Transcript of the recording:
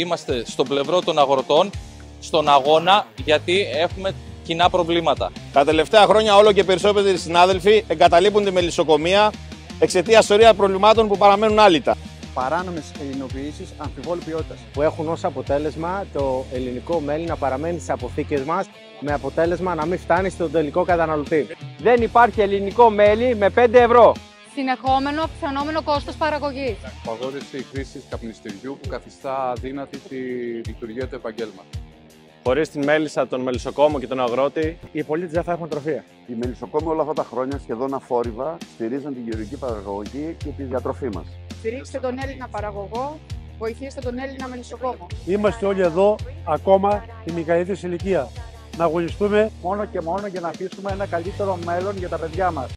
είμαστε στο πλευρό των αγροτών, στον αγώνα, γιατί έχουμε κοινά προβλήματα. Τα τελευταία χρόνια όλο και περισσότεροι συνάδελφοι εγκαταλείπουν τη μελισσοκομεία εξαιτίας σωρία προβλημάτων που παραμένουν άλυτα. Παράνομες ελληνοποιήσεις αμφιβόλου ποιότητας. Που έχουν ως αποτέλεσμα το ελληνικό μέλι να παραμένει στις αποθήκες μας, με αποτέλεσμα να μην φτάνει στον τελικό καταναλωτή. Δεν υπάρχει ελληνικό μέλι με 5 ευρώ. Συνεχόμενο αυξανόμενο κόστος παραγωγής. Απαγόρευση χρήσης καπνιστηριού που καθιστά αδύνατη τη λειτουργία του επαγγέλματος. Χωρίς την μέλισσα, τον μελισσοκόμο και τον αγρότη, Οι πολίτες δεν θα έχουν τροφία. Οι μελισσοκόμοι όλα αυτά τα χρόνια σχεδόν αφόρυβα στηρίζαν την γεωργική παραγωγή και τη διατροφή μας. Στηρίξτε τον Έλληνα παραγωγό, βοηθήστε τον Έλληνα μελισσοκόμο. Είμαστε όλοι εδώ, ακόμα τη μικρή ηλικία. Να αγωνιστούμε Μόνο και μόνο για να αφήσουμε ένα καλύτερο μέλλον για τα παιδιά μας.